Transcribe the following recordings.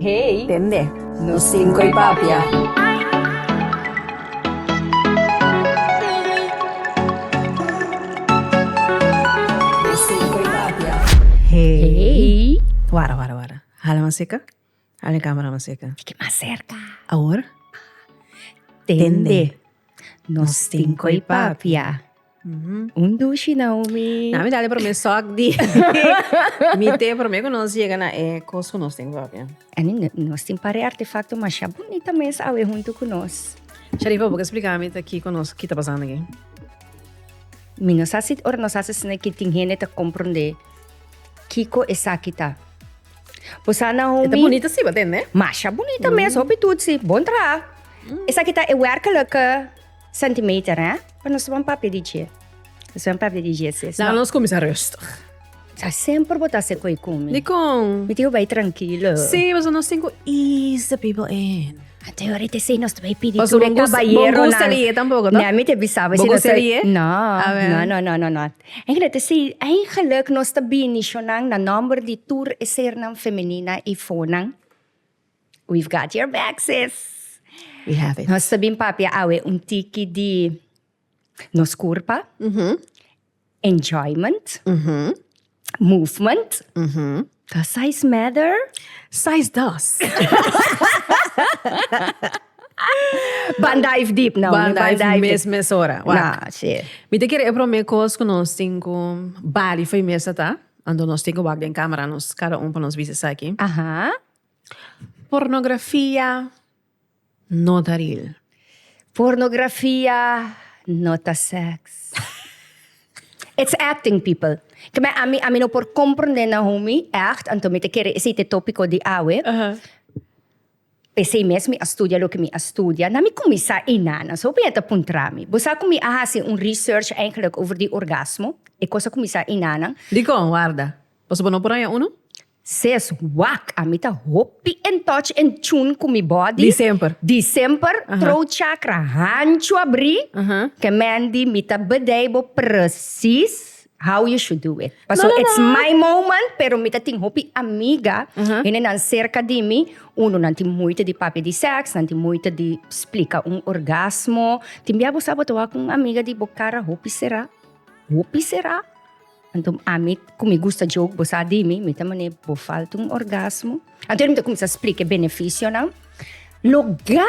Hey, Tende. nos cinco y papia. Nos cinco y papia. Hey. Wara. Hala más seca. Hala cámara más seca. Que más cerca. Ahora. Tende. Nos cinco y papia. Mhm. Un dushi, Naomi. Na, mi dali por me sok di. Mi te por me conosce chega na conosco nos cinco y papia. Ani, nós tem pare artefacto, mas é bonita mesmo, awe junto com nós. Sharifa, porque explicar-me aqui conosco o que está passando aqui. Mi não sabe se nós sabe que tem gente que compreende. Kiko é sakita. Posa Naomi. Está bonita sim, batendo, né? Mas é bonita mesmo, hoop tudo sim. Bom tra. Essa aqui é werkelijke centimeter, né? Para nós vamos papel de dia. Nós vamos papel de dia, sis. Nou, nós começamos rustig. Sa sempre botar se coi come. Di com. Me tio vai tranquilo. Sim, mas nós cinco ease the people in. Até ahorita sei nós vai pedir Mas tudo bom gostaria tampouco, Nee, me te bisaba Bom gostaria? No. Eigenlijk te sê eigenlijk nós te bini shonang na number di tour is er nang feminina i fonang. We've got your back, sis. We have it. Nós te bin papia awe tiki di nos curpa, enjoyment, movement. The size matter. Size does. Bandive deep now. Bandai mes hora. Na, sim. Mi te queria para me cos com nós cinco bali foi mesa tá? Ando nós cinco wag den câmera nos cada para nós visita aqui. Aha. Pornografia notaril. Pornografia, not a sex. It's acting, people. Kaya ami no por comprender na homie, echt, anto me te kere esse tópico de awe. Pensei mesmo a studia lo que me studia, na mi kumisa inana, so pinta puntrami. Bosa kumi ahasi research eigenlijk over die orgasmo, e cosa kumisa inana. Di com, guarda. Posso bono por aí uno? Says wak, amita hopi and touch and tune kumi body. December, throat chakra, hancho abri. Que mandi mita bedaibo precies how you should do it. So it's my moment, pero mita ting hopi amiga, ine nan cerca di mi, uno nanti muita di papi di sex, nanti muita di explica orgasmo. Timbiabo sabato akong amiga di bokara, hopi será. Então, amit, kung me gusta joke, bosa di mi tamane bo falta orgasmo. Então, eu começo a explicar benefício, não? Loga,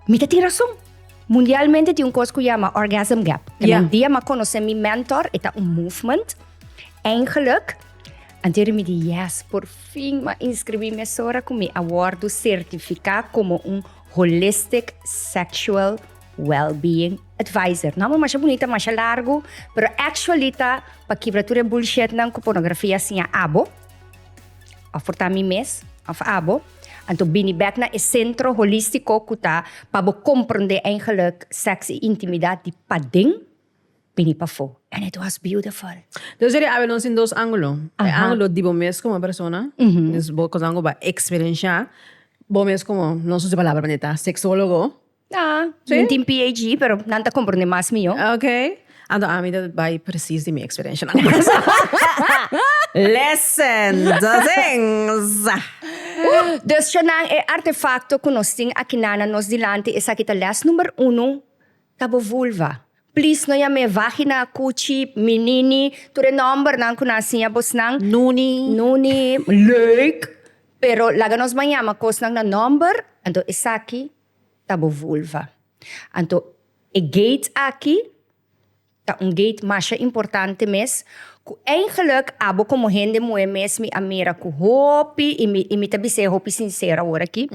mita tem razão. Mundialmente tem coisa que chama orgasm gap. Yeah. Dia ma conhece mi mentor, é movement. Eigenlijk, então eu me di, yes, por fim, ma inscrevi me sora com mi award certificado como holistic sexual well-being advisor. Não, mas é bonita, mas é largo, pero actually tá para quebratura bullshit não com pornografia assim a abo. Oferta mi mes, of abo. Então bini back na centro holístico kuta para compreender eigenlijk seks en intimiteit die pading bini pa fo. And it was beautiful. Então, seria hablamos em dois ângulos. O ângulo de bom mês como persona, es bo cosa ângulo para experienciar. Bom mês como, não sei se palavra bonita, sexólogo. Sí. Não tem PhD, pero não tá compreendendo mais meu. Okay. Ando a mim vai precis de minha experiência. Listen the things. Dus siya nang artefacto que nós temos aqui na nos dilante essa aqui tá les número 1, tabo vulva. Please no ya me vagina, cuchi, menini, ture number nang kunasinha bos nang nuni, leuk. Pero laga nos manhama kos nang na number, ando essa aqui tabo vulva. Ando e gate aqui, tá gate mais importante mes. Ku eigenlijk abo como gente moe mesmo a mira ku hopi e tabi se hopi sincera ora aqui.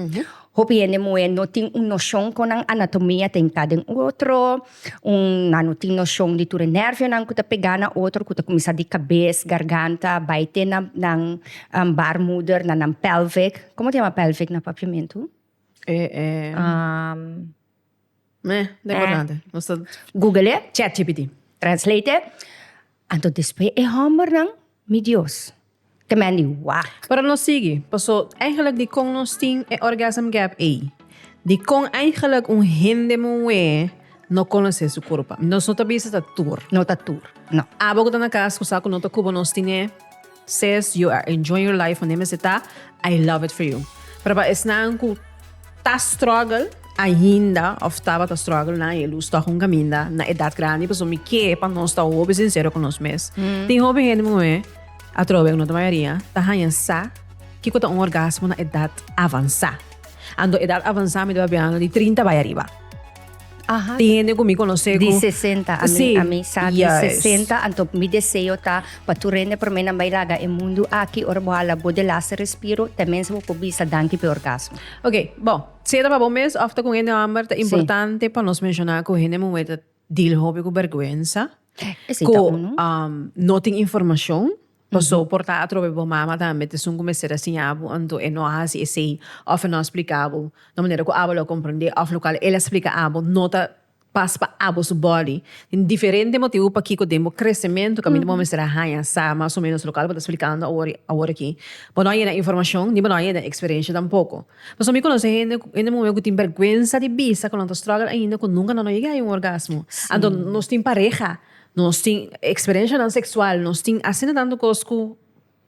Hopi gente moe não tem noção com a anatomia tem cada outro, não tem noção de tua nervo não kuta pegar na outro, kuta começar de cabeça, garganta, baite na baarmoeder, na pelvic. Como chama pelvic na papiamento? É importante. Google it. ChatGPT. Translate it. Então, depois hammer ng mi Diyos. Kaya ni wak. Para nós seguir, passo eigenlijk die kon nos ting orgasm gap A. Die kon eigenlijk hindi mo no conoce su corpo. Nós não sabemos a tour. No tatur. No. Abo ko na kas kusako no to kubo nos ting says you are enjoying your life on MSeta. I love it for you. Para esnan ku ta struggle ainda of tava ta struggle na luz ta kung caminda na edad grande pa me que pa nós ta hobby sincero com nós mes. Tem hobby gente mo a trove no maioria ta hanyan sa que ko ta um orgasmo na edad avançada. Ando edad avançada me deve biang de 30 vai arriba. Aha. Tiene comigo no sé Di 60, Sí. a mí sabe Yes. 60, anto mi deseo ta paturende por mena bailaga e mundo aqui orboala bodelasa respiro, também se po bisa danki pe orgasmo. Ok, bom, se era para bom mês, after com ele amor, é importante para nós mencionar que ele não é deal hobby com vergonha, Esse com tá uno. não tem informação, passou por tá atrove bom mama também, te sung começar assim abo, ando e não hasi esse, of não explicável, da maneira que abo lo compreender, of local ele explica abo, nota passa para abo su body, tem diferente motivo para que o demo crescimento, caminho de momento será raia, sa mais ou menos local, para explicando agora aqui, mas não é informação, nem não é experiência tampouco. Mas me conhece ainda momento que tem vergonha de bisa, quando struggle ainda, que nunca não chega a um orgasmo. Então, nós tem pareja, nós tem experiência não sexual, nós tem assim tanto cosco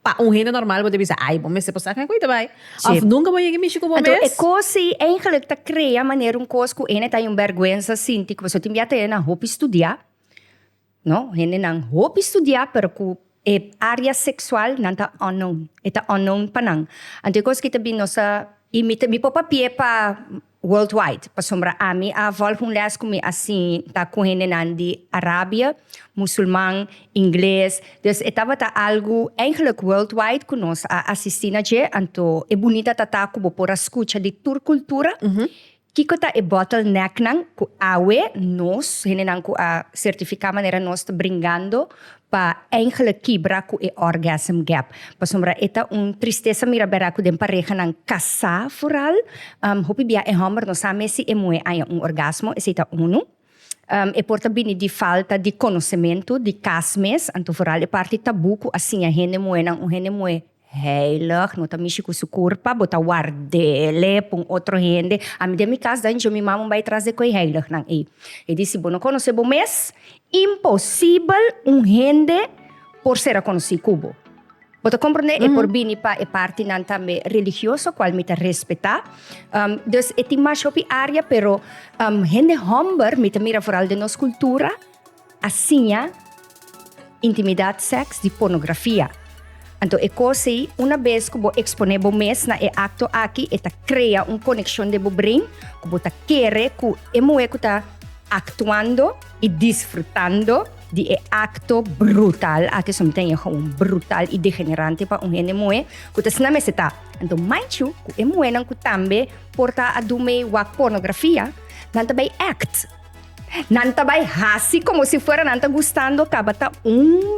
pa gente normal pode pensar, ai, bom, mas você passa coisa vai. Of nunca vou chegar me chico bom Então, é mês. coisa eigenlijk ta cria maneira cosco ene ta yung vergüenza sinti que você tem até na roupa estudar. No, hene nang roupa estudar pero ku e área sexual nanta unknown. Eta unknown panang. Ante coisa que tabi no sa imita mi popa pie pa worldwide. Pa sombra ami a volg un les kumi assim ta ku hene nandi Arabia, musulman, inglês. Dus etava ta algo eigenlijk worldwide ku nos a assistina je anto e bonita tata ku bo por escucha de tur cultura. Kiko ta e bottleneck nang ku awe nos hene nang ku a certifica maneira nos te bringando pa eigenlijk kibra ku e orgasm gap. Pa sombra eta tristeza mira bera ku den pareja nang casa vooral. Hopi bia e homer no sa mesi e moe aya orgasmo ese eta uno. E porta bini di falta di conhecimento di casmes, anto vooral e parte tabu ku assim a hene moe nang hene moe heilig, no tamishi ku su corpa, bota wardele pung outro hende. A mi demi cas dan jo mi mama vai trazer coi heilig nang e. E disse, bono conhece bo mes, impossível hende por ser a conhecer cubo. Bota compreender e por bini pa e parte nan tambe religioso, qual mi te respeta. Dus e ti mas opi área, pero hende homber, mi te mira vooral de nos cultura, assim, intimidade, sex, de pornografia. Então, é coisa, uma vez que você expõe o mês na acto aqui, eta cria conexão de bo brain, que você quer que é moe que está actuando e desfrutando de acto brutal, aqui só tem brutal e degenerante para gente moe, que está na mesa tá. Então, mind you, que é moe não que também porta a dume wa pornografia, não também act. Nanta vai hasi como se fuera nanta gustando cabata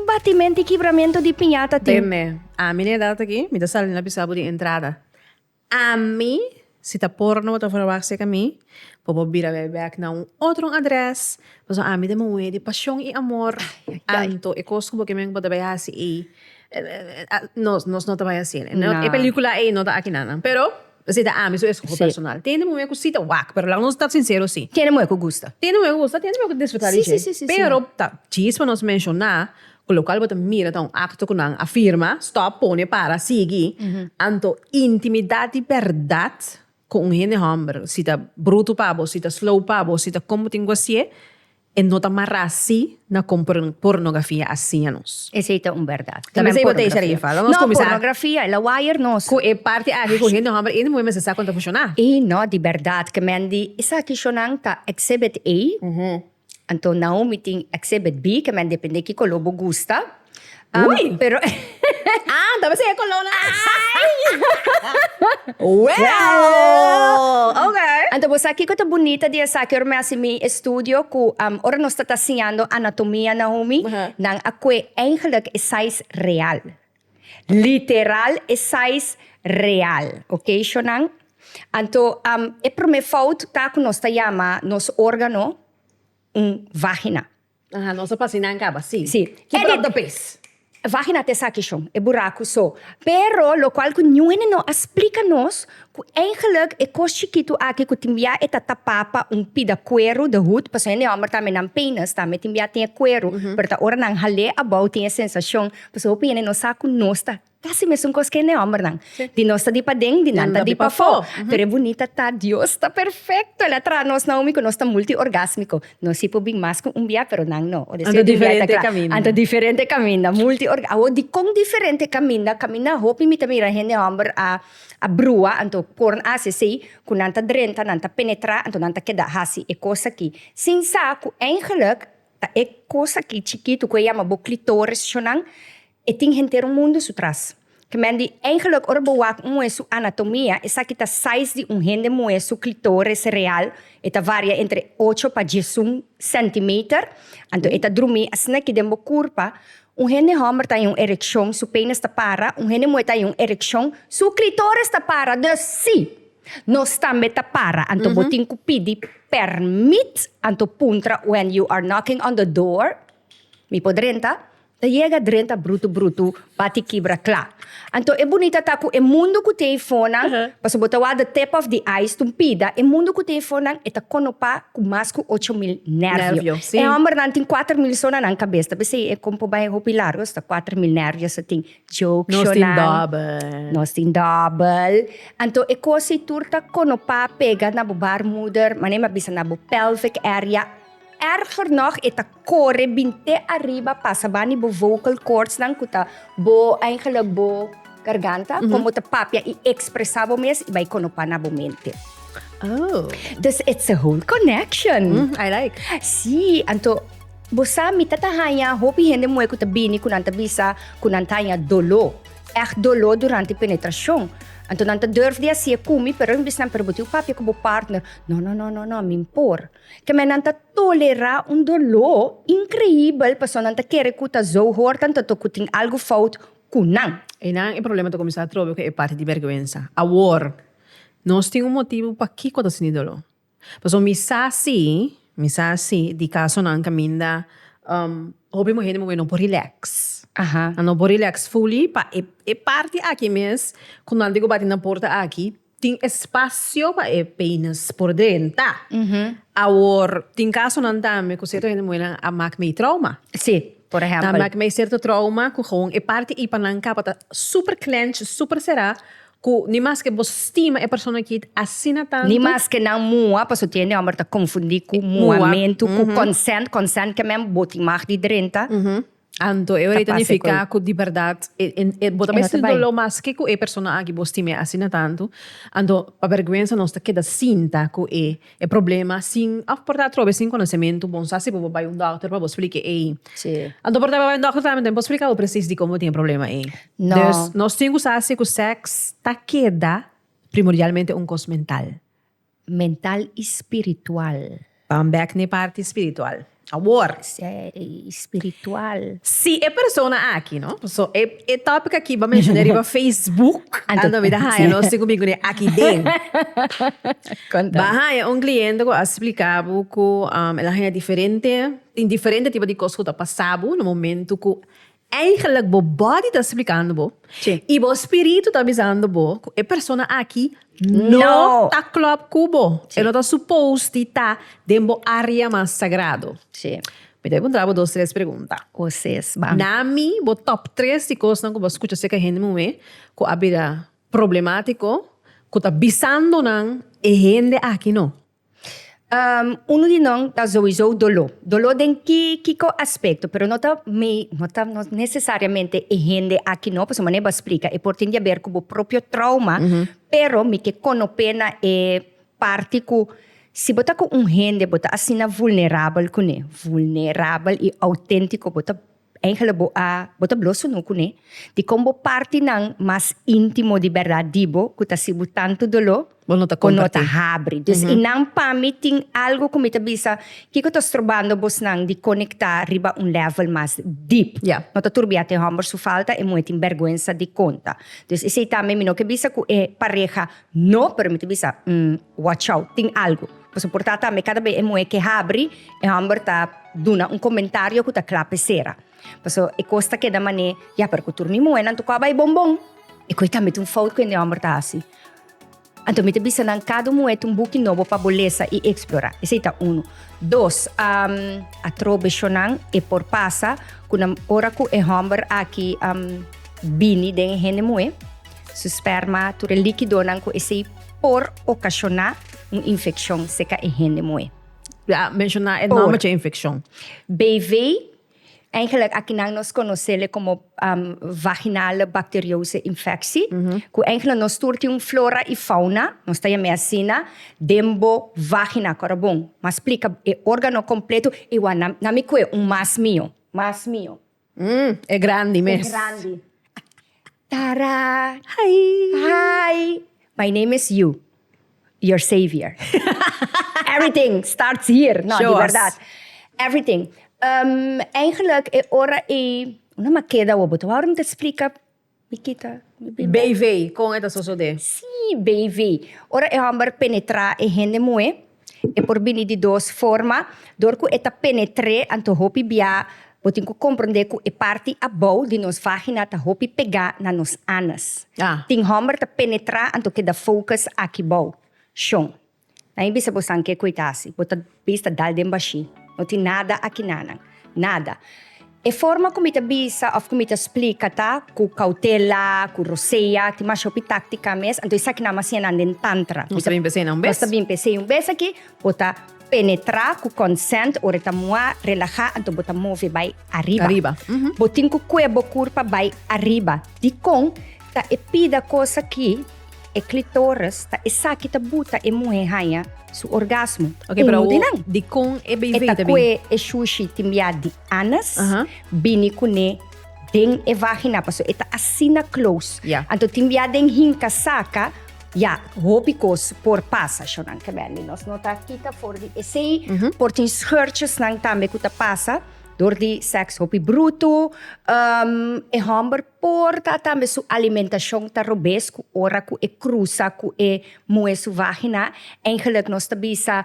batimento e quebramento de pinhata. Deme, a minha idade aqui, me dá salindo na pisabo de entrada. A mim, se tá porno, tá fora baixo a mim, vou vir a back na outro adres, mas a mim de moe de paixão e amor. Anto, e costo porque me pode ver assim e nós não tá vai assim. É película e não tá aqui nada. Pero se da ami, isso é escopo personal. Tem momento que cita whack, pero lá não está sincero sim. Tem momento que gusta. Tem momento que gusta, tem momento que desfrutar de Sim. Pero, tá, chispa nos mencionar, o local bota mira, tá acto que não afirma, stop, pone para, sigue, anto intimidade e verdade com gente homem, se tá bruto pabo, se tá slow pabo, se tá como tem você, e não tá marrasi na pornografia assim anos. Esse é verdade. Também sei botar isso aí, fala. Nós começar. Pornografia, ela wire nos. Com é parte aqui com gente homem, e não é mais essa conta funcionar. E não, de verdade, que mendi, essa aqui chonang ta exhibit A, então não me tem exhibit B, que men depende que colobo gusta. Ui! Pero Deve ser colona. Well! Okay. então você aqui que tá bonita de essa que eu me assumi estúdio que ora nós está ensinando anatomia na home, nang aqui eigenlijk é size real. Literal é size real, ok, Shonang? Então, é para me falta tá que nós tá chama nos órgano vagina. Nossa pacinan ka ba? Sí. Keep up the pace. Vagina te sa kishon, e buraco so. Pero, lo qual que nyuene no explica-nos que eigenlijk é coisa chiquito aqui que timbia é tapapa pida cuero de hoed, parce que não também não penas, também timbia tem cuero, pero ta ora nang hale about tem sensação, parce que o pene no saco nosta Kasi mesmo kos que ne homem nang. Di nós tá di pa ding, di nanta di pa fo. Pero bonita tá, Dios tá perfecto. Ela tra nós Naomi, nós tá multi-orgásmico. Nós si po bing mas kung umbia, pero nang no. Anto diferente caminda. Anto diferente caminda, multi-orgásmico. Di kong diferente caminda, hopi mi tamira hende homem a brua, anto porn ACC, kung nanta drenta, nanta penetra, anto nanta keda hasi, e cosa aqui. Sin sa, ku eigenlijk, é coisa que chiquito que chama bo clitoris chonang e tem inteiro mundo sutras. Que mendi eigenlijk orbowak su anatomia essa que tá size de hende su clitoris real eta varia entre 8 para 10 centimeter. Anto eta drumi asna que dembo curpa hende homer tá erection su penis tá para hende tá erection su clitoris tá para de si. Nós também tá para, anto botin ku pidi permit anto puntra when you are knocking on the door. Mi podrenta, da llega drenta bruto, bati quebra clá. Anto é bonita tá ku é mundo ku telefona, paso botawa the tip of the eyes tumpida, é mundo ku telefona eta konopa ku mas ku 8,000 nervio. É homem não tem 4,000 sona na cabeça, bese é como vai hopilar, gosta 4,000 nervios assim. Joke Nós tem double. Anto é coisa turta konopa pega na bo baarmoeder, manema bisa na bo pelvic area. Erger nog, ita core binte arriba passa bani bo vocal cords nang kuta bo eigenlijk bo garganta, como ta papia e expressavo mes e vai konopa na bo mente. Oh. Dus it's a whole connection. I like. Si, anto bosa mi tatahanya hopi hende mo kuta bini kunanta bisa kunantanya dolo. Echt dolo durante penetração. Anto nanta durfde a si kumi, pero imbis nan perbutiu papi como partner. No, mi impor. Que men nanta tolera un dolo incrível, paso nanta kere kuta zo hoor, tanto to kuting algo fout kunang. E não é problema de começar a trocar que é parte de vergonha. Agora, nós temos motivo para que quando se idolo. Paso misa assim, de caso não caminha, hobby mo hende mo não por relax. Aha. Não por relax fully, pa é parte aqui mesmo, quando eu digo bater na porta aqui, tem espaço para é penas por dentro. Agora, tem caso não também, que certo hende mo a mak me trauma. Sim. Por exemplo. Dan maak mij certo trauma, que gewoon e parte e pananca pata super clench, super será, que ni mais que vos estima e persona que assina tanto. Ni mais que não mua, passo tiene amor ta confundir com muamento, com consent que mesmo boting mag di drenta. Anto, eu identificar que de verdade, bota bem se dolo mas que a persona aqui vos estima assina tanto. Anto, a vergonha não está que da cinta que é problema, sim, a portar trove sem conhecimento, bom, se você vai um doctor para vos explicar aí. Sim. Anto, portar vai um doctor também, vos explicar o preciso de como tem problema aí. Não. Então, nós temos que o sexo está queda primordialmente coisa mental. Mental e espiritual. Vamos back na parte espiritual. Agora, espiritual. se é persona aqui, não? So, é tópico aqui, vamos mencionar no Facebook. Ando vida hai, nós temos comigo aqui dentro. Bahai, cliente que explicava que ela é diferente, tem diferente tipo de coisa que está passando no momento que eigenlijk o body está explicando bo, e o espírito está avisando bo, que a persona aqui não está claro cubo, ela está suposto estar dentro da área mais sagrado. Sim. Me devo dar 2, 3 perguntas. Vocês, vamos. Na mi, o top 3 de coisas que você escuta que a gente me que a vida problemático, que está avisando não, e gente aqui não. Uno di non ta sowieso dolo. Dolo den kiko aspecto, pero no necessariamente e hende aqui no, pues maneba explica, e por tinha ver como proprio trauma, pero mi que conopena e parte ku si bota ko hende bota asina vulnerável kune, vulnerável e autêntico bota eigenlijk bota bloso no kune, di combo parte nang mas intimo di verdade dibo, kuta sibu tanto dolo, nota habri. Dus inang pamiting algo como ita bisa, kiko tos trobando bos nang di conectar riba un level mas deep. Yeah. Nota turbiate hamber su falta e muetin vergüenza di conta. Dus isi tame mino que bisa ku e pareja no permite bisa watch out, ting algo. Posso portata me cada vez e mue que habri e hamber ta duna un commentario ku ta clape sera. Posso e costa que da mane ya per ku turni mue nan tu ka bai bombom. E coi tamit un fout que ne hamber ta asi. Anto mi te bisa nang cada moeto um buki novo para beleza e explorar. Esse tá 1. 2, a trobe shonang e por passa kuna ora ku e hamber aqui bini den hende moe. Su sperma ture líquido nan ko ese por ocasionar infecção seca e hende moe. Ja, mencionar het nome de infecção. BV, eigenlijk akinang nos conocele como vaginale bacteriose infectie. Que eigenlijk nos turti flora e fauna, nos taia meacina, dembo vagina, corabon. Mas explica e órgano completo e nami que mas mio. É grande mesmo. Grande. Tara. Hi. Hi. My name is you. Your savior. Everything starts here. No, Show de us. verdad. Everything. Eigenlijk, ora una maqueda woboto. Waarom te explica, Mikita? BV, com esta soso de. Sim, baby. Ora hamber penetra e hende moe. E por bini di dos forma. Door ku eta penetre anto hopi bia. Botin ku comprende ku e parti abou di nos vagina ta hopi pega na nos anas. Ah. Ting hamber ta penetra anto ke da focus aki bou. Shong. Na ibig sa bosan ke kuitasi. Bota bista dal den bashi. Não tem nada aqui nanang. Nada. E forma como ita bisa of como ita explica tá com cautela, com roceia, tem mais shopping tática mes, então isso aqui na macia anden tantra. Nós também pensei não bes. Nós também pensei bes aqui, bota penetrar com consent, ora ta moa relajar, então bota move vai arriba. Arriba. Botin com cuebo curpa vai arriba. Di com ta epida coisa aqui, e clitoris, ta essa aqui ta buta e moe haya su orgasmo. Ok, pero dinang. di com é BV Eta também. kwe e sushi timbia di anas, bini kune den e vagina, paso eta asina close. Yeah. Anto timbia den hinka saka, ja, hopikos por passa, shonan kabeni. Nos nota kita for di essay, por tin scheurtjes nang tambe kuta passa, door die seks hopi bruto, e hamber porta tambe su alimentação ta robes ku ora ku e cruza ku e moe su vagina, eigenlijk nos tabisa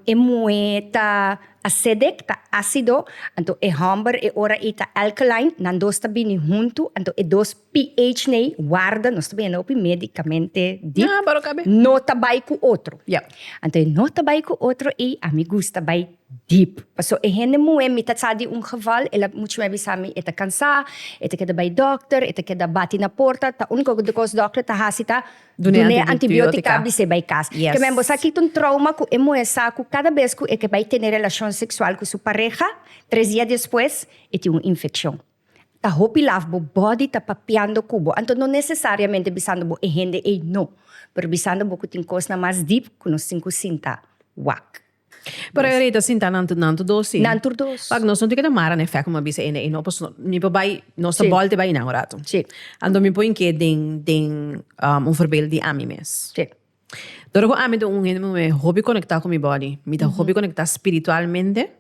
e moe ta acidic, ta ácido, anto e hamber e ora ita alkaline, nandos tabini junto, anto e dos pH nei guarda, nos tabini opi medicamente di. Ah, pero cabe. No tabay ku outro. Yeah. Anto no tabay ku outro e a mi gusta bay deep. Paso e hene moe mitatsadi geval, ela mucho me bisami eta kansa, eta keda bay doctor, eta keda bati na porta, ta unko kos doctor ta hasita Dune dune antibiotica. antibiotica bise bay kas. Yes. Que membo sa kitun trauma ku e moe sa ku cada vez ku e que bay tener relación sexual con su pareja, 3 días después, e tiene una infección. Ta hopi laf bo body ta papiando kubo. Anto no necesariamente bisando bo e hende e no. Pero bisando bo kutin kos na mas deep kuno 5 cinta. Wak. Pero ahorita sinta nanto dosi. Nantur dos. Pag nós não tem que tomar né fé como bisa ene não posso me vai nós Sim. volte vai inaugurado. Sim. Ando me põe que den voorbeeld die ami mes. Sí. Door ko ami do me hobby conectar com mi body, me da hobby conectar espiritualmente.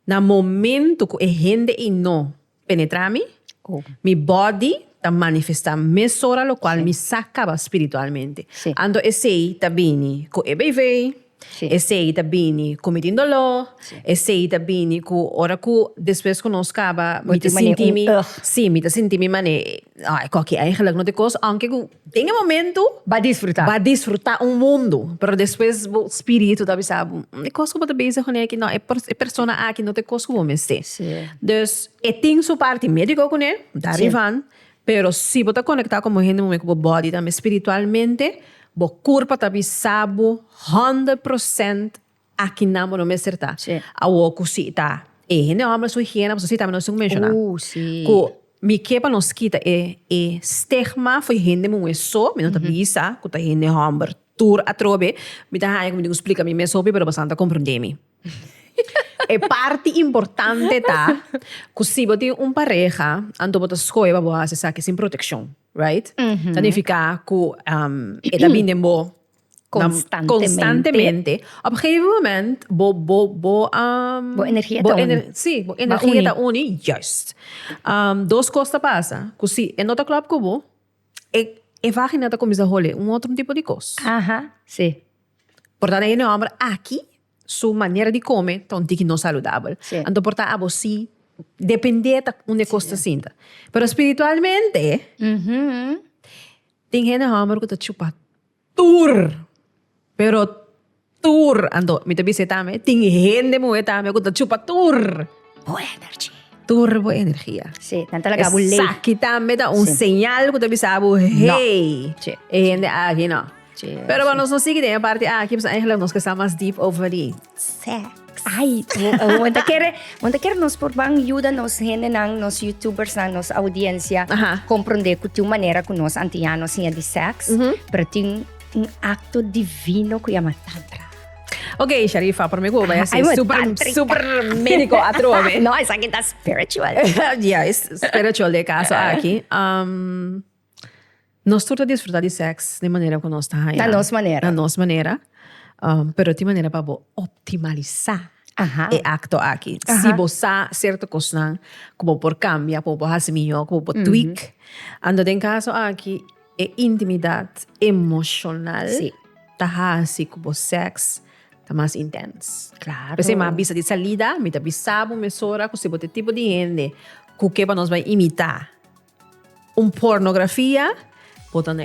Na momento que hende e no penetra mi, Oh. mi body ta manifesta mesora lo qual Sì. mi saccava spiritualmente. Sì. Ando esei ta bini ko ebevei, Sì. esei ta bini ko mitindolo, esei ta bini ko ora ko después conoscava mi te Buti mane sentimi, un sì, mi te sentimi mane, ai, que eigenlijk no te cos, anche ko tem um momento Va disfrutar. vai desfrutar um mundo, pero depois o espírito da sabe, é coisa que você pensa com ele que não é persona aqui não tem coisa que você ser. Sim. Dus tem sua parte médica com ele, darivan, pero se você conectar com o gente com o body também espiritualmente, o corpo também sabe 100% aqui não me acertar. Sim. A o cosita, e gente ama sua higiene, você também não se menciona. Sim. Ko mi kepa nos kita e stigma foi gente mo eso, mi não tá bisa, ko tá gente hamber tour atrobe, mi tá haya como digo explica mi me sobe, pero bastante compreendemi. É parte importante tá, que se você tem pareja, ando botar escolha para você sabe sem proteção, right? Significa que é da bem dembo constantemente. Op een gegeven moment, Bo energia ta uni. Sim, bo Ba energia uni. ta uni, juist. Dos coisas passa, que se é nota club que bo, é vagina ta começa a rolar outro tipo de coisa. Ajá. Sí. Portanto, aí não abra aqui, sua maneira de comer, tá um tique não saudável. Sim. Então, portanto, a você depender da onde costa sinta. Pero espiritualmente, tem gente hammer que tá chupa tur. Pero tur, ando, me tabi se tame, tem gente moe tame que tá chupa tur. Boa energy. turbo energia. Sí, dan talaga bulay. Sakit também dá Sim. señal que você sabe, hey. Sí. E ainda aqui não. Sí, Pero sí. para nós não seguir a parte aqui, pues eigenlijk nós que está mais deep over the sex. Ay, wanta kere nos por bang ayuda nos gente nang nos YouTubers nang nos audiencia Ajá. comprender que tu manera que nos antianos siya de sex, pero ting un acto divino que llama tantra. Ok, Sharifa, por mim, vai Ay, ser mo, super, tantrica. super médico atrove. No, esa que está spiritual. Yeah, es spiritual de caso aqui. Nós todos desfrutar de sexo de maneira que nós está aí. Na nossa maneira. Na nossa maneira. Pero de maneira para optimizar Ajá. e acto aqui. Ajá. Se você certo coisa como por cambia, como por hasmio, como por tweak. Ando em caso aqui é intimidade emocional. Sí. Tá assim como sexo tá mais intenso. Claro. Kasi mabisa di salida, mita bisabo, mesora, kung sibote tipo de gente, kung que nós vai imitar pornografia, botan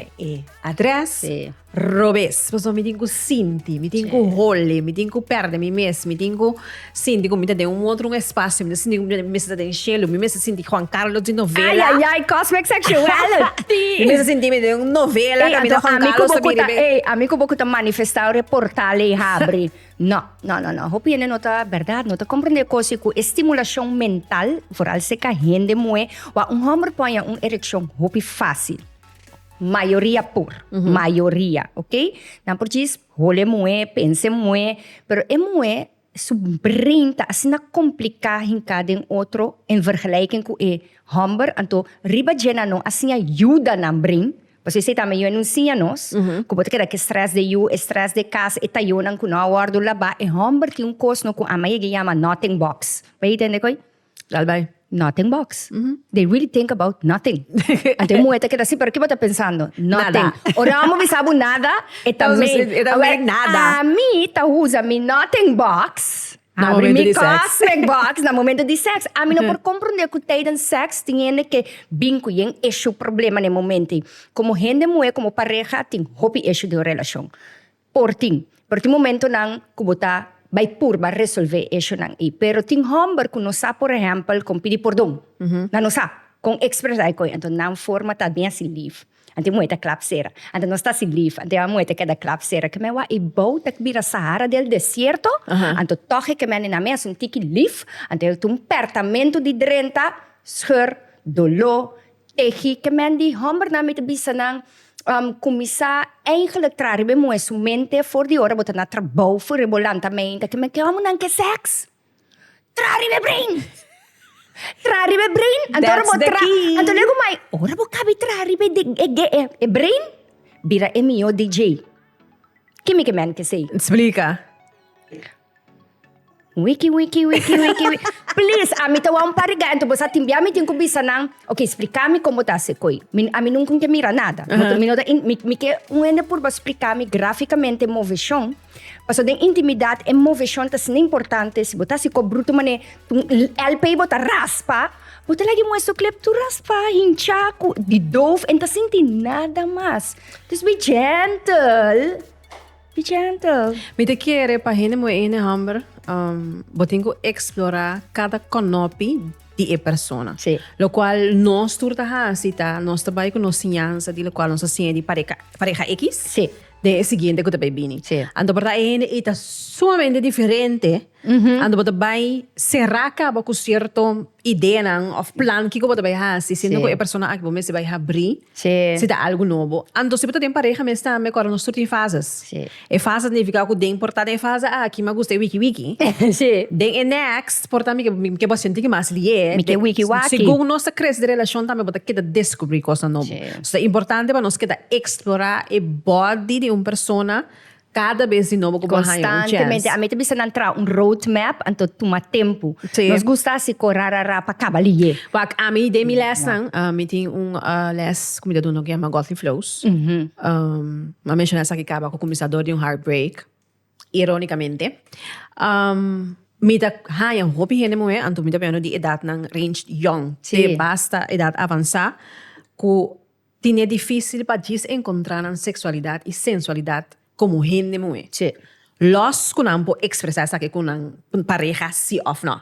atrás, Sí. robes. Pues me tengo sinti, me tengo holy, me tengo perde, me tengo sinti, como me tem outro espaço, me sinti me está em cielo, me sinti Juan Carlos de Ay, novela. ay, ay, cosmic sexuality. Me sinti me de novela, Ey, camina Juan amigo Carlos, bokuta, sabi amigo bokuta manifestar reportale e abre. No. Hopi ene nota verdade, nota compreender coisa com estimulação mental, vooral se ka gente moe, wa homem põe ereção hopi fácil. Maioria por, maioria, ok? Não por isso, role moe, pense moe, pero é moe subrinta, assim na complicar em cada outro, em vergelijking com e homem, então riba gena não, assim ajuda na brin. Você sei também eu anuncia nós, como que era que stress de you, stress de casa, e tayo nang kuna wardo laba, e homem tem coisa no com a mãe que chama nothing box. Vai entender coi? Albay. Nothing box. They really think about nothing. Ante mo eta kita si pero que tá pensando? Nothing. Nada. Ora mo bisabo nada, e também nada. A mim ta usa mi nothing box. Na Abre momento mi de sex. cosmic box na momento de sex. A mim não por compreender que tem den sex tinha que binco yung issue problema no momento. Como gente mo como pareja tem hopi issue de relação. Por momento nang kubuta vai purba resolver isso nang pero ting homem que não sabe por exemplo com pedir perdão não sabe com expressar coi então não forma tá bem assim livre ante moeda clapsera ante não está assim livre ante a moeda que da clapsera que me wa e bouta que vira Sahara del desierto ante toque que me na mesa um tiki livre ante um pertamento de 30 scheur dolor tehi que me di homem na met bisa nang kumisa eigenlijk traribe mo su mente for di ora bota na trabaho for rebolantamente que me amo nang que sex traribe brain That's the key. anto lego mai ora bo kabi traribe de brain bira é mio DJ kimi que man que sei Explica. Wiki. Please, ami tawa um pariga. Então, você timbia mi tinko bisa nang, ok, explica-me como tá se coi. Ami nunca que mira nada. Mi que ene por explicar-me graficamente movição. Paso den intimidade e movição tá sendo importante. Se botar se co bruto mane, LP bota raspa, bota lagi mo eso clip tu raspa, hinchaku, di dove, enta senti nada mais. Just be gentle. Be gentle. Me te quiere para gente muy en hambre, botingo explorar cada conopi de persona. Sí. Lo cual nos turta hasita, nos trabalha com nos ensinança, de lo cual nos hacía de pareja X. Sí. De siguiente que te bebini. Sí. Ando para gente está sumamente diferente. Ando para vai será que com certo ideia não, of plan que você vai fazer, sendo que a pessoa aqui você vai abrir, Sí. se dá algo novo. Ando se você tem pareja, mas está me corre nos turta em fases. Sí. E fase significa que tem importante fase que me gusta wiki. Sí. Den next, portanto, que você sente que mais lié. Me que wiki-waki. Segundo nossa crescente de relação, também você quer descobrir coisa nova. Sí. So, é importante para nós que explorar o body de uma pessoa cada vez de novo como Constantemente. A mim bisa entrar roadmap anto tuma tempo. Sí. Nos gusta se corrarara pa cabalie. Wak a mim de mi lesson, me tem les como de dono que chama Godly Flows. A mencionar essa que acaba com o começador de heartbreak. Ironicamente. Me da haya hopi gente mo anto me da piano de idade nang range young. Sí. Te basta idade avançar que tinha difícil para encontrar a sexualidade e sensualidade como gente mo Sí. Los kunang po expressar sa ke kunang pareja si of no.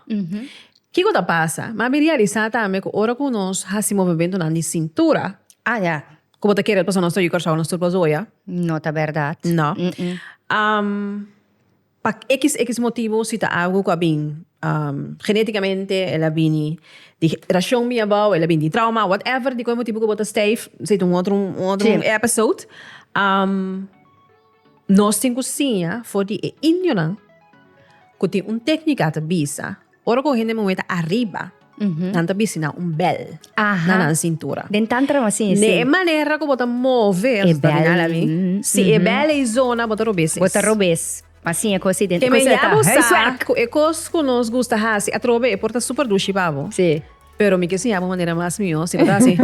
que coisa passa? Mas me realizar também que ora que nós esse movimento na cintura, Ah, ya. como te queres passar nosso yucar nós turpas oia? Nota verdad. Não. Mm-mm. Pa X motivo se tá algo que bem geneticamente ela bem de geração minha avó, ela bem de trauma, whatever, de qual motivo que você Steve, sei um outro Sim. episode. Nós temos cozinha for de índio não, que tem técnica de bisa. Ora que a gente momento arriba, nanta bisa na bel Aha. na cintura. Den tantra assim, Ne maneira que você move, É bel. se é bela e zona, você robes. Bota robes. Assim é coisa dentro. Que me llamo Hey, sa, e cos que nos gusta hasi, a trove, porta super dushi babo. Sim. Pero mi que se llama maneira mais mio, se botar assim.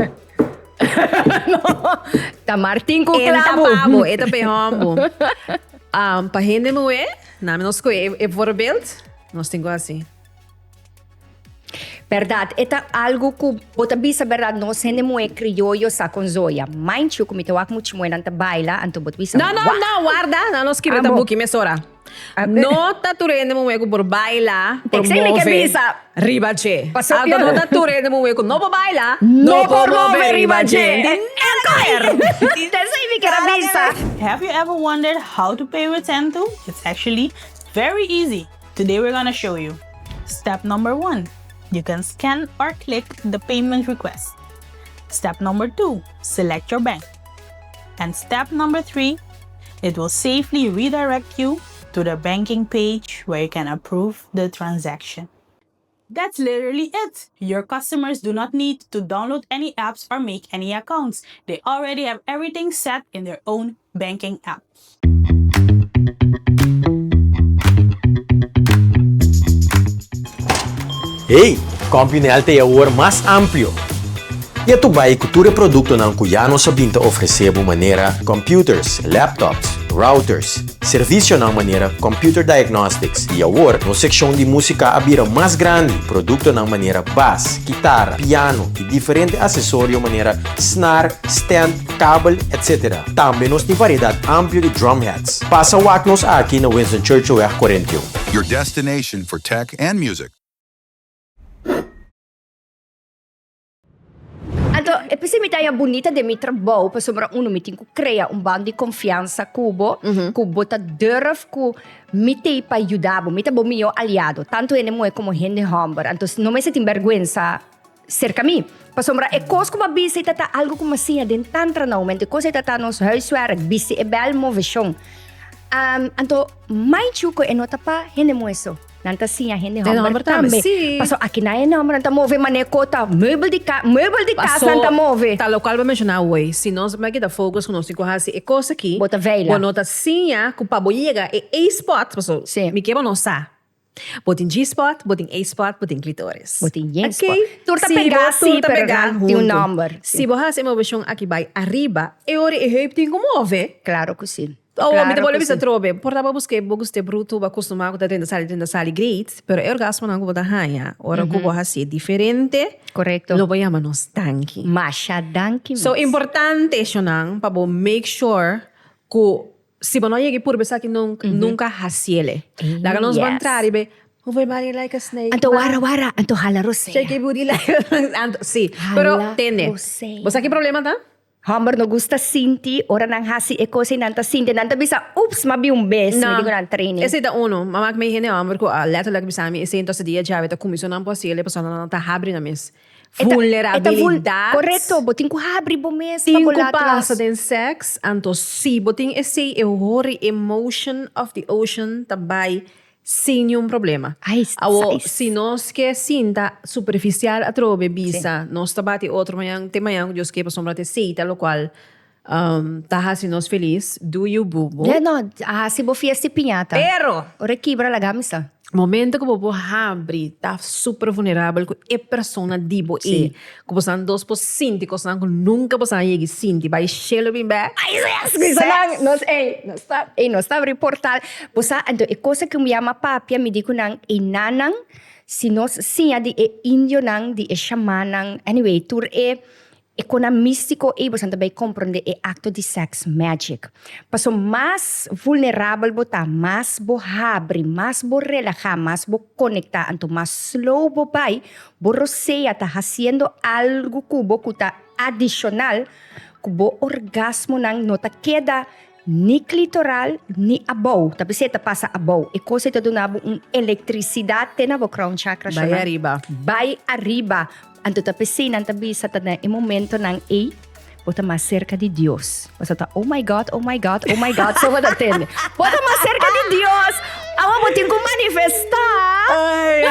Ta Martin com Enta clavo. babo, eta pe hombo. Pa gente moe, na menos que é voorbeeld, nós temos assim. Verdade, eta algo que bota bisa verdade nós gente moe criollo sa con zoya. Mind you, kumita wak muito moe nanta baila, anto bota bisa. Não, guarda, não nos que beta Amo. buki mesora. No taturende mo ko por baila, por Tem que ser move. camisa. Ribache. Pasó Alta yun. no taturende mo ko no po baila, No po por move ribache. Encoyer. That's why we can bisa. Have you ever wondered how to pay with Sentu? It's actually very easy. Today we're gonna show you. Step number 1. You can scan or click the payment request. Step number 2. Select your bank. And step number 3. It will safely redirect you to the banking page where you can approve the transaction. That's literally it. Your customers do not need to download any apps or make any accounts. They already have everything set in their own banking app. Hey, Compunelte é o ouro mais amplo. E a Tubai cultura produto não cuiano sabinta oferecer maneira computers, laptops, routers, serviço na maneira computer diagnostics e agora no seção de música abira mais grande, produto na maneira bass, guitarra, piano e diferentes acessórios maneira snare, stand, cable, etc. Também nos tem variedade ampla de drum heads. Passa o nos aqui na Winston Churchill 41. Your destination for tech and music. Anto, e poi se mi dai a bonita de mi trabalho, per sembra uno mi tinco crea un band di confianza cubo, cubo ta durf cu mi te pa aiutavo, mi te bo mio aliado, tanto ene moe como gente humber, anto non me senti vergüenza cerca mi. Per sembra e cos como bisi tata algo como assim, den tantra na momento, cos tata nos huiswerk, bisi e bel movision. Anto, mai chuko e nota pa gente moe so. Nanta sim, a gente Humber também. Sim. Passou aqui na Humber, nanta move manecota, möbel de casa, nanta move. Tal qual vai mencionar hoje, se nós vamos dar focus com nós cinco raças, é coisa aqui. Bota veila. Quando nota sim, que para boiega é A-spot, pessoal. Sim. Me quebra nossa. Botem G-spot, botem A-spot, botem clitóris. Botem yes Ok? spot. Turta Se pegar, você sim, turta pero pegar tem um junto. number. Se você uma versão aqui vai arriba, é hora e heup tem como mover. Claro que sim. Oh, claro me devolve que essa sim. trobe. Portava buscar bogos de bruto, va acostumar com tenda sali great, pero é orgasmo não da raia. Ora que vou ser diferente. Correcto. Lo vamos nos tanque. Masha danki. So importante siya para make sure que se você não chega por pensar que nunca hasiele. Laga nos Yes. bantrari be, move your body like a snake. Anto wara, anto halaro se. Shake your booty like sí. Pero Hala tene. rosé. Você que problema tá? Humber no gusta sinti, ora nang hasi e cosa nanta sinti, nanta bisa, oops, mabi un bes, me digo nan training. Esse é uno. Mama que me hene amor ko letter bisa mi esse então dia já tá comissão po sile pessoa não tá abre na mes. Vulnerabilidade. Correto, botin ko habri bo mes, Tinko pagolatras. pasa den sex, anto si boting esse e hori emotion of the ocean tabay sem nenhum problema. Ai, Awo, sais. se nós que sinta superficial a trobe bisa, nós tabati outro manhã, te manhã, Deus que passou te seita, lo qual taha si nós feliz, do you bubo. Yeah, no, si bo fiesta pinhata. Pero, Ora quebra la gamisa. momento que você abre, tá super vulnerável, que é persona dibo e que você não dos por sinti, que você nunca você não sinti, vai cheio bem bem. Ai, nos está reportar. Posa, ando, e cosa que me llama papia, me digo nang, e nanang, si nos, siya di e indio nang, di e shaman nang, anyway, tur e, economístico e você também compreende o acto de sex magic. Paso mais vulnerável bota, mais bo abre, mais bo relajar, mais bo conectar, anto mais slow bo vai, bo roceia tá haciendo algo cubo kuta adicional, kubo orgasmo nang nota queda ni clitoral ni abou. Tapi você passa abou. E coisa te donava eletricidade na bo crown chakra. Vai arriba. Vai arriba. Anto tapi sinan tabi sa tana e momento ng bota mais cerca de Deus. Basta ta, oh my God, oh my God, oh my God. So what atende. Bota mais cerca de Deus. Awa mo tingo manifestar. Ai.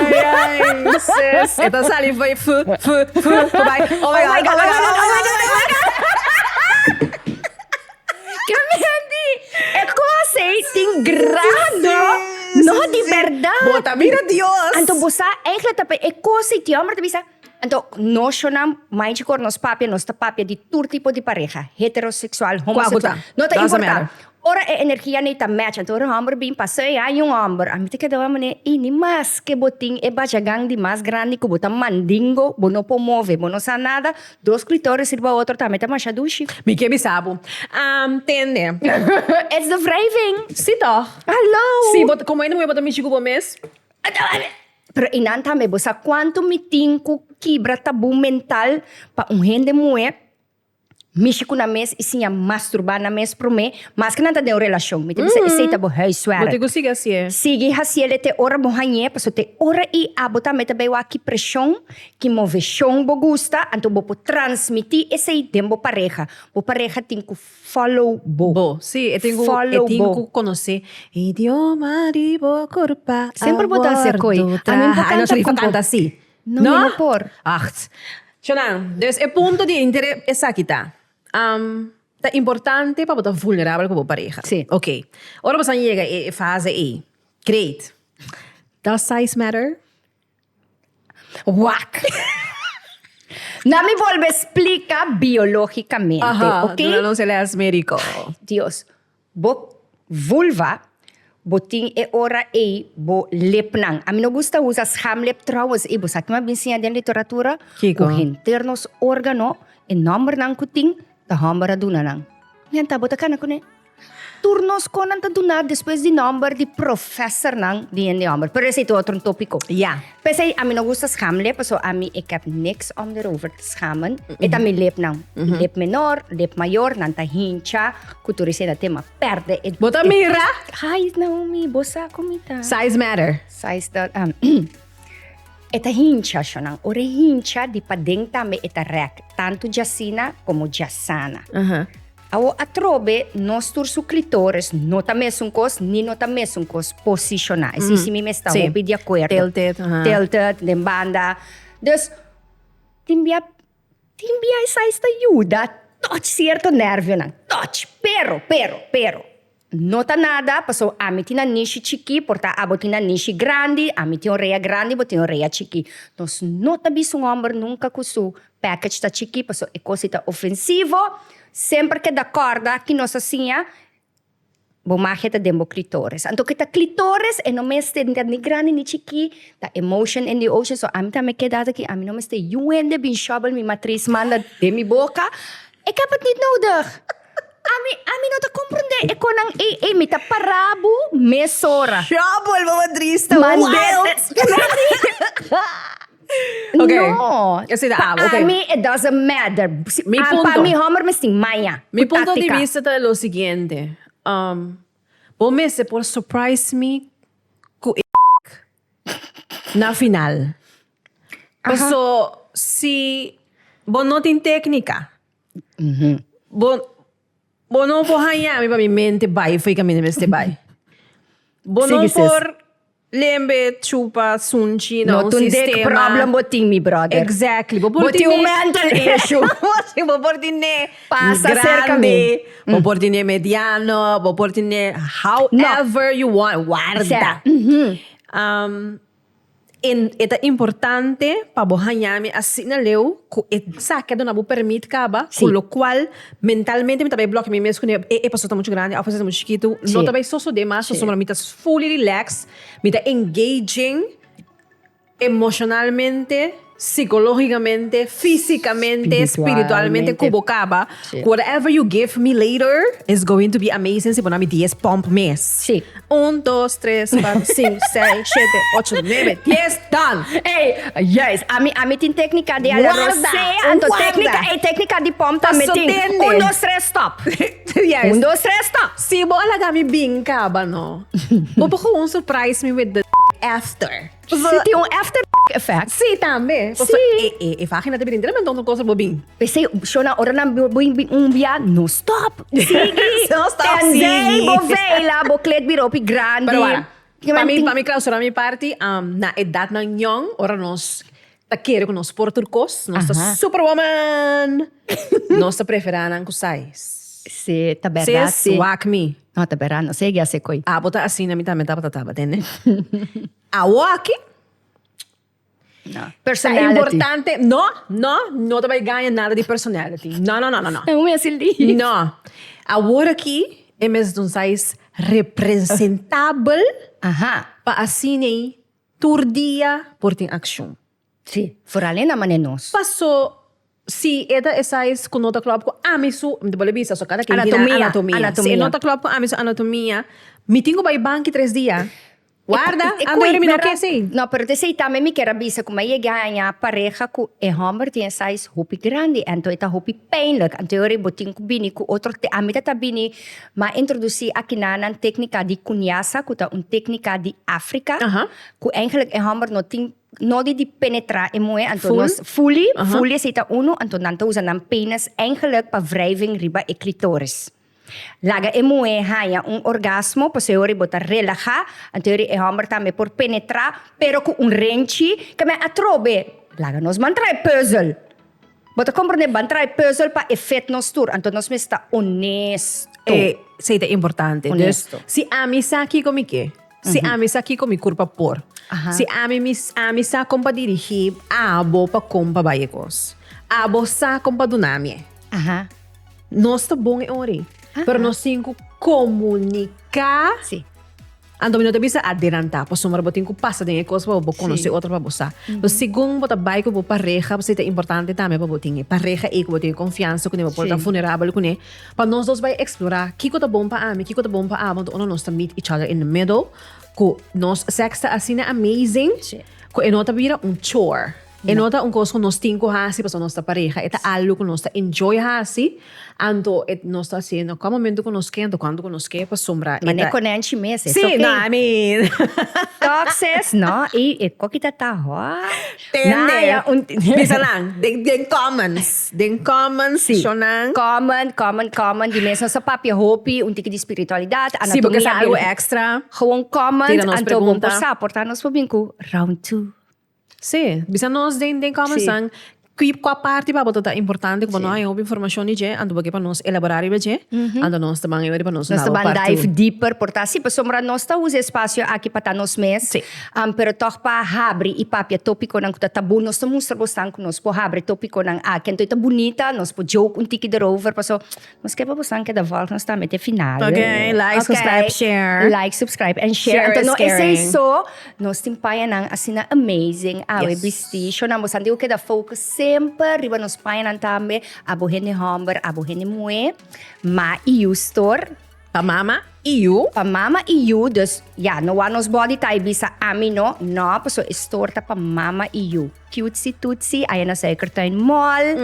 Sis. Então sali foi fu. Vai. Oh my God. Kamendi, é coisa tem grado. No, de verdade. Bota, mira Dios. Anto bosa, eigenlijk tape, é coisa te amor tabi sa. Anto, nós não mais de cor nos papia de todo tipo de pareja, heterossexual, homossexual. Não te importa. Ora é energia nem tá match. Anto, ora homem bem passei, aí homem. A mim te queda mané, ini mas que botin é bajagang de mais grande que botar mandingo, bono pomove, bono sa nada, dos clitóris sirva outro também tá mais adushi. Me que bisabo. Tende. It's the wrijving. Sim, toch? Hallo. Sim, bota como ainda me bota me chico por mês. Pero inanta me bosa quanto me tinco quebra tabu mental pa gente mulher Michiku na mes isinya masturbar na mes pro me, mas que não tá de relação. Me tem que ser tabu hey suara. Bote consiga assim. Sigue haciele te ora mohanye, paso te ora e abota meta bem aqui pressão, que move chão bo gusta, anto bo po transmitir esse tempo pareja. Bo pareja tem que follow bo. Sim, eu tenho que conhecer idioma de boa corpa. Sempre botar essa coisa. A mim não se canta assim. Não me por. Xonan, dus o ponto de interesse é aqui tá. Tá importante para botar vulnerável com a pareja. Sim. Ok. Agora você chega a fase E. Great. Does size matter? Whack. Não me volve explicar biologicamente, ok? Não se lê médico. Dios, bo vulva, boting e ora e bo lepnang. A mim não gusta usar hamlep trouwens e bo sa que ma binsinya den literatura, Kiko. o internos órgano e number nang kuting ta hambara duna nang. Yan ta bota kana kune. Turnos ko nang taduna depois de number de professor nang di en de number. Pero esse é outro tópico. Ja. Pensei, a mim não gusta hamlep, so a mim ik heb niks om erover te schamen. E a mim lep nang. Lep menor, lep maior, nang ta hincha, kuturise na tema perde. Bota mira. Ai, Naomi, bosa komita. Size matter. Size da eta hincha siya nang. Ore hincha di padeng tame eta rek. Tanto jacina como jasana. Awo atrobe, nos tursu clitores, no tame sunkos, ni no tame sunkos posiciona. Si mi está Sim. de acordo. Tilted. Tilted, de banda. Dus, timbia essa esta ajuda. Touch certo nervio nang. Touch. Pero. Nota nada, paso a mi tina nishi chiqui, porta abo tina nishi grande, a mi tina rea grande, bo tina rea chiqui. Nos nota bis um homem nunca cusu package ta chiqui, paso e cosita ofensivo, sempre que da corda que nos asinha, bo maheta dembo clitores. Anto que ta clitores e no me este ni grande ni chiqui, ta emotion in the ocean, so a mi ta me quedada que a mi no me este yuende bin shovel mi matriz manda de mi boca, ik heb het niet nodig. Ami não te compreende. É quando me tá parabo, mesora. Trouble, mamadrista. Okay. No. Eu sei da água, ok. Para mim, it doesn't matter. Para mim, Homer, me sting maya. Mi punto de vista é o seguinte. Bom, se por surprise me com na final. So, se bom não tem técnica, bom não por hanhar para minha mente vai, foi caminho neste vai. Bom não por lembre chupa sunchi não sistema. Não tem problem boting me brother. Exactly. Boting um mental issue. Vou por tine passa cerca me. Vou por tine mediano, vou por tine however you want. Guarda. É importante para bohanhame assim na leu que saca dona bu permite caba, com o qual mentalmente me também bloqueia me mesmo que é pessoa tá muito grande, a pessoa tá muito chiquito, não também só demais, só me tá fully relaxed, me tá engaging emocionalmente psicológicamente, físicamente, espiritualmente, kubokaba. Sí. Whatever you give me later is going to be amazing. Si ponami 10 pump mes. Sí. 1, 2, 3, 4, 5, 6, 7, 8, 9, 10, done. Hey, yes. Ami tin técnica de ala Guarda, rosé. Anto guarda. técnica de pom também tem. Sostende. 1, 2, 3, stop. Yes. 1, 2, 3, stop. Si mo alaga mi bingkaba, no? Bobo ko won't surprise me with the after. Se tem after effect. Si, tambe. Si. Akin natin binindira man tong ko sa bobing. Pensei, siya na ora na bia, no stop. Sige. No stop, Tenzei, sige. bo veila, bo klet biropi grande. Pero wala. Pami clausura mi party, na edad ng nyong, ora nos takere ko nos porturkos, nos Aha. superwoman, nos preferanan ko size. Se, tá verdade. Sis, wak me. No, tá verdade. Não sei que se coi. Bota assim na mitad, tene. A waki, No. sa Personality. importante, no te vai ganhar nada de personality. No. Não é assim. No. A waki, é mesmo um size representável Aha. pa assim tur dia por tem action. Sim. For além da manenos. Passou, si eda esais com nota club ko amisu, de boleh bisa so kada Anatomia. anatomia. Si nota club ko amisu anatomia, meeting ko by banki 3 dias. Guarda, ando ele me no que sei. No, pero te sei também me quer bisa como ia ganhar pareja com e hammer tem size hopi grande, então eta hopi pijnlijk. En teorie botin ku bini ku outro te amita ta bini, ma introduci aqui na técnica de cunhasa, ku ta técnica de África. Aha. Ku eigenlijk e hammer no ting no di penetrar e moe, então Full? nos fully se ta uno, então nanto usa nam penis eigenlijk pa wrijving riba e clitoris. Laga e moe haya orgasmo, pa se ori bota relaja, anteori e hammer também por penetrar, pero com renchi, que me atrobe. Laga nos mantrai puzzle. Bota compreende mantrai puzzle pa effect nos tur, então nos me está honesto. Sei te importante. Honesto. Dus, si ami sa aqui comi que? Si ami sa aqui comi curpa por. Aha. Si ami sa kompa dirigir, abo pa kompa bayekos. Abo sa kompa dunami. Aha. Nós tá bom e ori. Pero nós cinco comunicar. Sim. Ando minuto bisa adelanta, po sumar botin ko pasa din ekos pa bo conocer outra pa bosa. So segundo bota bai ko bo pareja, você é importante também pa botin. Pareja e ko botin confiança ko ne bo porta vulnerável ko ne. Pa nós dois vai explorar kiko tá bom pa ami, kiko tá bom pa amo, ono nós tá meet each other in the middle. Ko nós sex tá assim amazing. Sim. Ko enota vira chore. Enota coisa que nós temos hasi para nossa pareja, é algo que nós enjoy hasi, ando nós tá assim, no qual momento que nós quer, quando que nós quer para sombra. Mas nem conhece mesmo. Sim, no, I mean. Toxes, no? E ko kita taho. Tende. Bisa lang, den commons, sionang. Common. Di mesmo sa papia hopi, un tiki di spiritualidade, Sim, porque anatomia. sa algo extra. Gewoon common, Tira nos anto bom pergunta. posa, porta nos pobinku, round 2. Sim, bisa nós den commons Sim. sang. Qua parte pa bota importante quando nós houve informação de ando porque para nós elaborar je, ando nós também para nós Nós também dive deeper, porta si, pa sombra nós ta usa espaço aqui para nos mes. Sim. Pero toch pa habri e papia tópico nang kuta tabu, nós ta mostra bostang ko nos po habri tópico nang kento ita bonita, nós po joke un tiki derover, pa so, mas kaya pa bostang kada volk nós ta mete final. Okay, like, subscribe, share. Like, subscribe, and share. Share Então, is no, caring. so, nós timpayan nang asina amazing, awe Yes. bisti, siya na mo sandi ka da focus sempre, riba nos payan tambe, abo hene homber, abo hene mue, ma iu store, Pa mama, eu. pa mama iu, dus, ja, no one nos body type bisa amino, no, pa so store ta pa mama iu. Cutesy tutsi, ayan na sa Ekertuin Mall,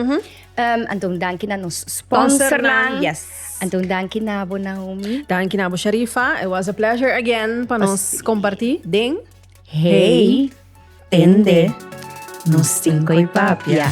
antong danki na nos sponsor lang. Yes. Antong danki na bo Naomi. Thank you, Nabo Sharifa. It was a pleasure again para nos compartir. Ding. Hey, tende, nos cinco y papia.